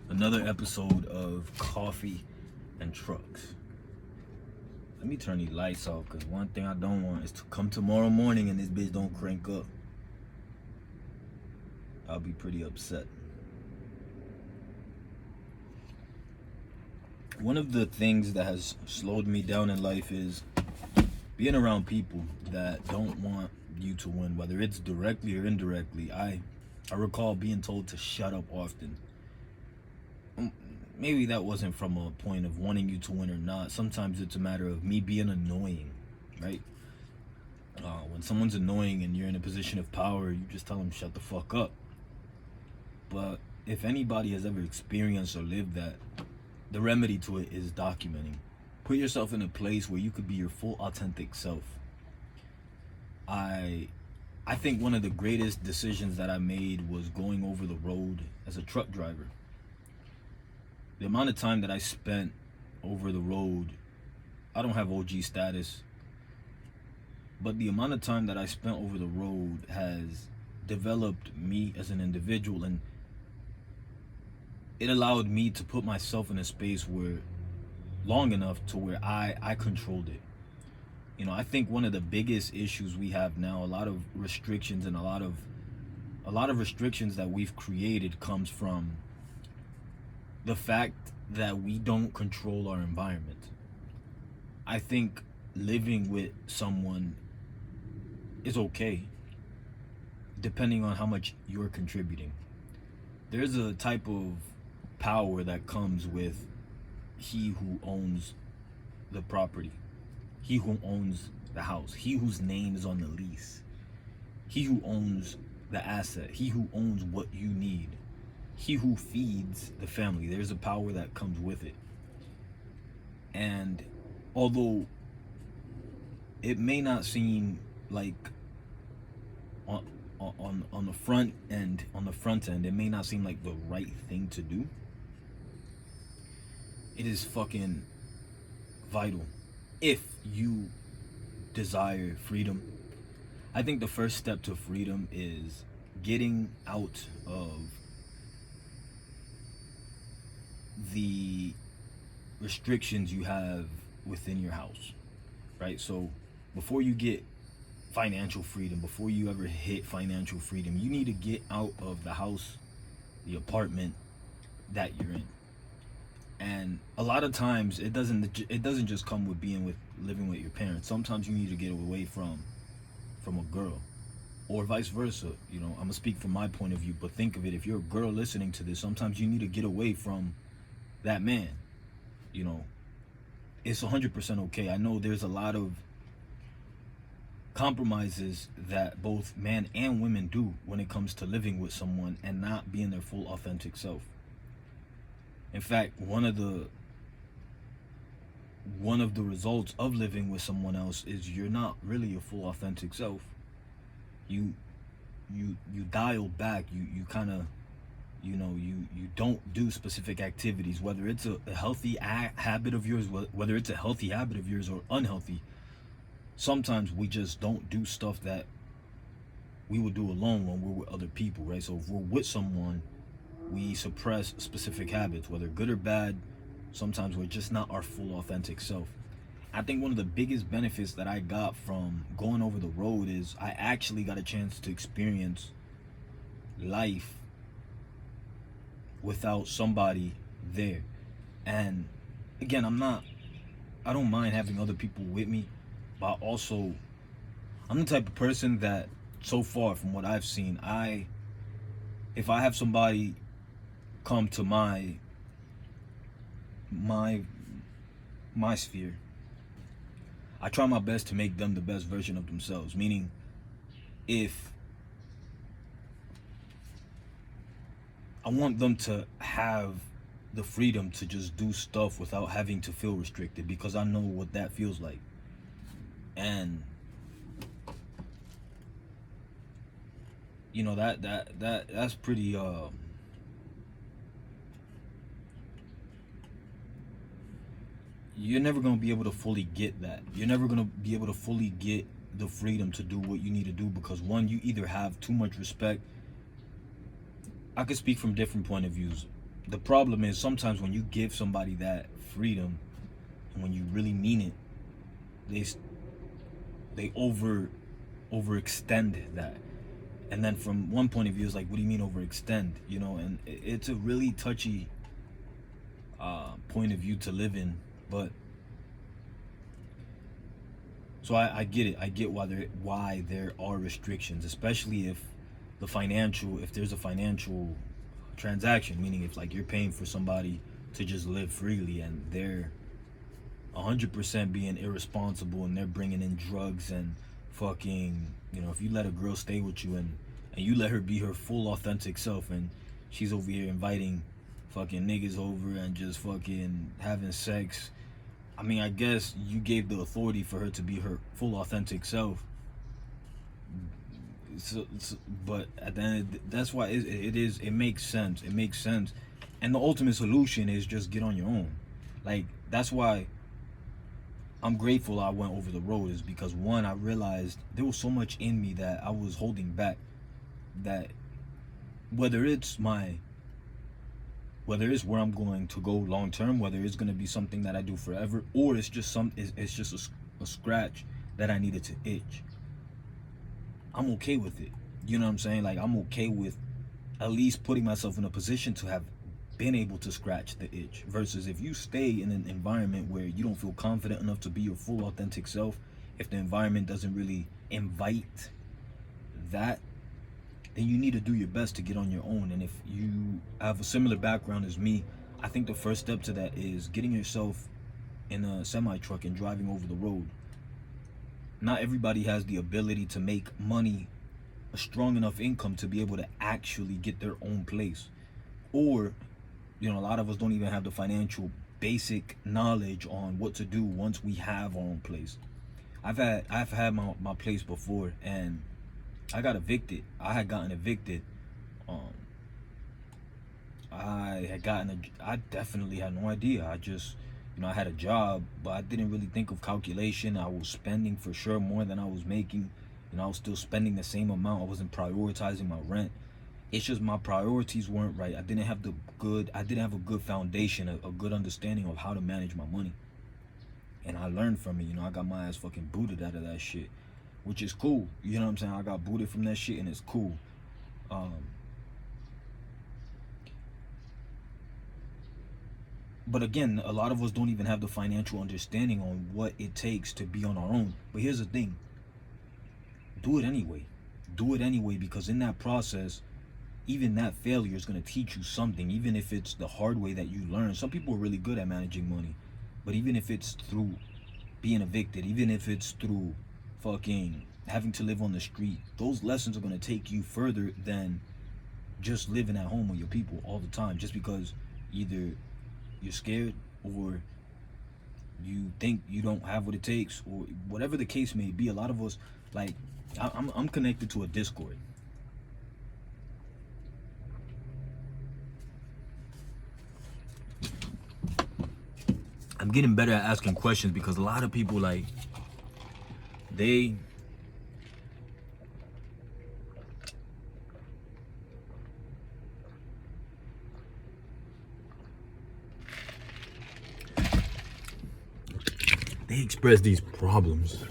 Another episode of Coffee and Trucks. Let me turn these lights off, because one thing I don't want is to come tomorrow morning and this bitch don't crank up. I'll be pretty upset. One of the things that has slowed me down in life is being around people that don't want you to win, whether it's directly or indirectly. I recall being told to shut up often. Maybe that wasn't from a point of wanting you to win or not. Sometimes it's a matter of me being annoying, right? When someone's annoying and you're in a position of power, you just tell them shut the fuck up. But if anybody has ever experienced or lived that, the remedy to it is documenting. Put yourself in a place where you could be your full authentic self. I think one of the greatest decisions that I made was going over the road as a truck driver. The amount of time that I spent over the road, I don't have OG status, but the amount of time that I spent over the road has developed me as an individual, and it allowed me to put myself in a space where long enough to where I controlled it. You know, I think one of the biggest issues we have now, a lot of restrictions and a lot of restrictions that we've created comes from the fact that we don't control our environment. I think living with someone is okay, depending on how much you're contributing. There's a type of power that comes with he who owns the property, he who owns the house, he whose name is on the lease, he who owns the asset, he who owns what you need, he who feeds the family. There's a power that comes with it. And although it may not seem like on the front end, it may not seem like the right thing to do, it is fucking vital if you desire freedom. I think the first step to freedom is getting out of the restrictions you have within your house, right? So before you get financial freedom, before you ever hit financial freedom, you need to get out of the house, the apartment that you're in. And a lot of times it doesn't just come with living with your parents. Sometimes you need to get away from a girl, or vice versa. You know, I'm gonna speak from my point of view, but think of it, if you're a girl listening to this, sometimes you need to get away from that man. You know, it's 100% okay. I know there's a lot of compromises that both men and women do when it comes to living with someone and not being their full authentic self. In fact, one of the results of living with someone else is you're not really your full authentic self. You dial back. You kind of, you know, you don't do specific activities, whether it's a healthy habit of yours, whether it's a healthy habit of yours or unhealthy. Sometimes we just don't do stuff that we would do alone when we're with other people, right? So if we're with someone, we suppress specific habits, whether good or bad. Sometimes we're just not our full authentic self. I think one of the biggest benefits that I got from going over the road is I actually got a chance to experience life without somebody there. And again, I don't mind having other people with me, but also I'm the type of person that, so far from what I've seen, if I have somebody come to my sphere, I try my best to make them the best version of themselves. Meaning, if I want them to have the freedom to just do stuff without having to feel restricted, because I know what that feels like. And you know, that's pretty you're never going to be able to fully get that. You're never going to be able to fully get the freedom to do what you need to do, because one, you either have too much respect. I could speak from different point of views. the problem is sometimes when you give somebody that freedom, and when you really mean it, they overextend that. And then from one point of view, it's like, what do you mean overextend? You know, and it's a really touchy point of view to live in. But so I get it. I get why there are restrictions, especially if if there's a financial transaction, meaning if like you're paying for somebody to just live freely and they're 100% being irresponsible and they're bringing in drugs and fucking, you know, if you let a girl stay with you and you let her be her full authentic self and she's over here inviting fucking niggas over and just fucking having sex, I mean, I guess you gave the authority for her to be her full authentic self. But at the end, that's why it makes sense. It makes sense. And the ultimate solution is just get on your own. Like, that's why I'm grateful I went over the road, is because one, I realized there was so much in me that I was holding back, that whether it's where I'm going to go long term, whether it's going to be something that I do forever, or it's just a scratch that I needed to itch, I'm okay with it. You know what I'm saying? Like, I'm okay with at least putting myself in a position to have been able to scratch the itch, versus if you stay in an environment where you don't feel confident enough to be your full authentic self, if the environment doesn't really invite that, then you need to do your best to get on your own. And if you have a similar background as me, I think the first step to that is getting yourself in a semi truck and driving over the road. Not everybody has the ability to make money, a strong enough income to be able to actually get their own place. Or, you know, a lot of us don't even have the financial basic knowledge on what to do once we have our own place. I've had my place before, and I got evicted. I had gotten evicted. I definitely had no idea. I just, you know, I had a job, but I didn't really think of calculation. I was spending for sure more than I was making. You know, I was still spending the same amount. I wasn't prioritizing my rent. It's just my priorities weren't right. I didn't have a good foundation, a good understanding of how to manage my money. And I learned from it. You know, I got my ass fucking booted out of that shit, which is cool. You know what I'm saying? I got booted from that shit, and it's cool. But again, a lot of us don't even have the financial understanding on what it takes to be on our own. But here's the thing. Do it anyway. Do it anyway, because in that process, even that failure is going to teach you something, even if it's the hard way that you learn. Some people are really good at managing money, but even if it's through being evicted, even if it's through fucking having to live on the street, those lessons are going to take you further than just living at home with your people all the time, just because either you're scared or you think you don't have what it takes, or whatever the case may be. A lot of us, like, I'm connected to a Discord. I'm getting better at asking questions, because a lot of people, like, they express these problems,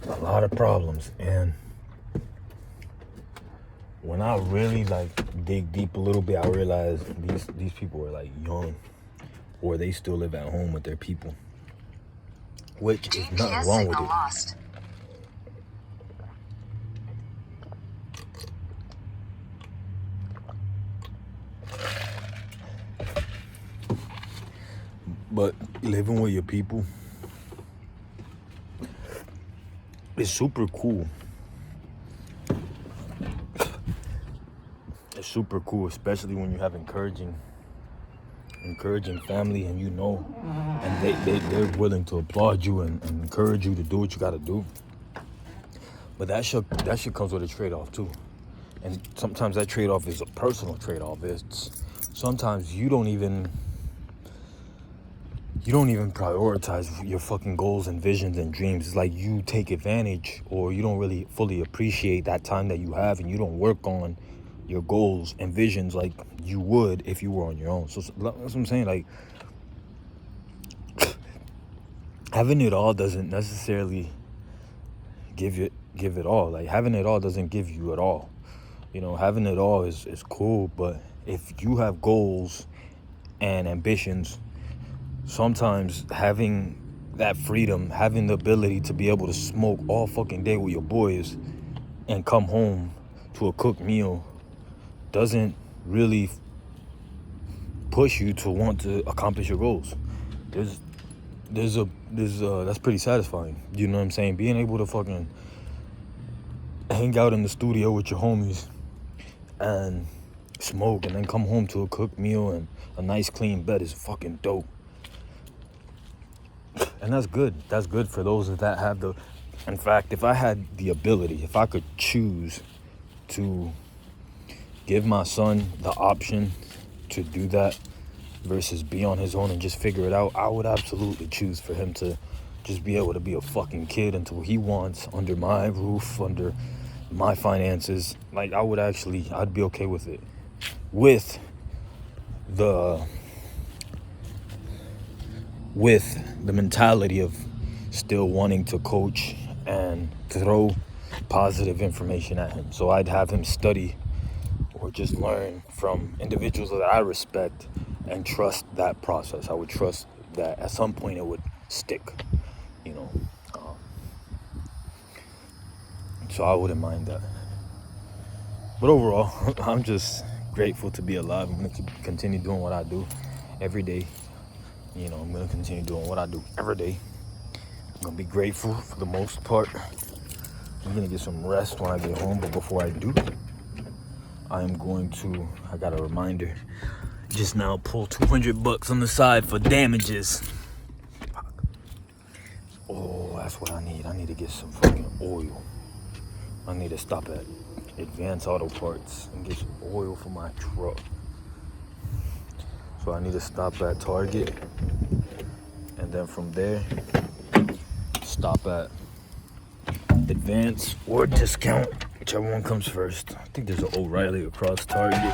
a lot of problems. And when I really like dig deep a little bit, I realize these people are like young, or they still live at home with their people, which is nothing wrong with it. Lost. But living with your people is super cool. It's super cool, especially when you have encouraging family, and you know, and they're willing to applaud you and encourage you to do what you got to do. But that shit comes with a trade-off too. And sometimes that trade-off is a personal trade-off. It's sometimes you don't even prioritize your fucking goals and visions and dreams. It's like you take advantage, or you don't really fully appreciate that time that you have, and you don't work on your goals and visions like you would if you were on your own. So that's what I'm saying. Like, having it all doesn't necessarily give it all. Like, having it all doesn't give you it all. You know, having it all is cool, but if you have goals and ambitions, sometimes having that freedom, having the ability to be able to smoke all fucking day with your boys and come home to a cooked meal doesn't really push you to want to accomplish your goals. That's pretty satisfying. You know what I'm saying? Being able to fucking hang out in the studio with your homies and smoke and then come home to a cooked meal and a nice clean bed is fucking dope. And that's good. That's good for those that have the... In fact, if I had the ability, if I could choose to give my son the option to do that versus be on his own and just figure it out, I would absolutely choose for him to just be able to be a fucking kid until he wants, under my roof, under my finances. Like, I'd be okay with it. With the mentality of still wanting to coach and throw positive information at him. So I'd have him study or just learn from individuals that I respect and trust that process. I would trust that at some point it would stick, you know. So I wouldn't mind that. But overall, I'm just grateful to be alive. I'm going to continue doing what I do every day. You know, I'm going to continue doing what I do every day. I'm going to be grateful for the most part. I'm going to get some rest when I get home. But before I do, I got a reminder. Just now pull $200 on the side for damages. Oh, that's what I need. I need to get some fucking oil. I need to stop at Advanced Auto Parts and get some oil for my truck. So I need to stop at Target, and then from there stop at Advance or Discount, whichever one comes first. I think there's an O'Reilly across Target.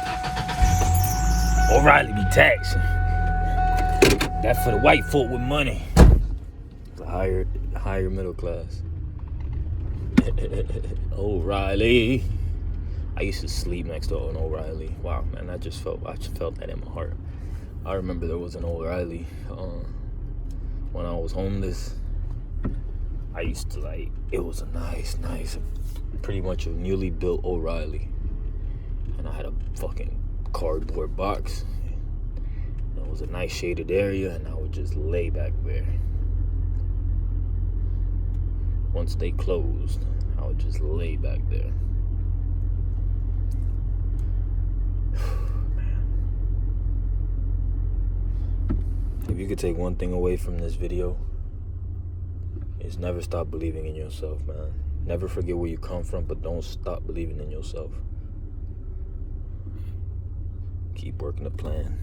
O'Reilly be taxing. That's for the white folk with money. The higher middle class. O'Reilly. I used to sleep next to an O'Reilly. Wow, man, I just felt that in my heart. I remember there was an O'Reilly when I was homeless. I used to it was a nice, pretty much a newly built O'Reilly. And I had a fucking cardboard box. It was a nice shaded area, and I would just lay back there. Once they closed, I would just lay back there. If you could take one thing away from this video, it's never stop believing in yourself, man. Never forget where you come from, but don't stop believing in yourself. Keep working the plan.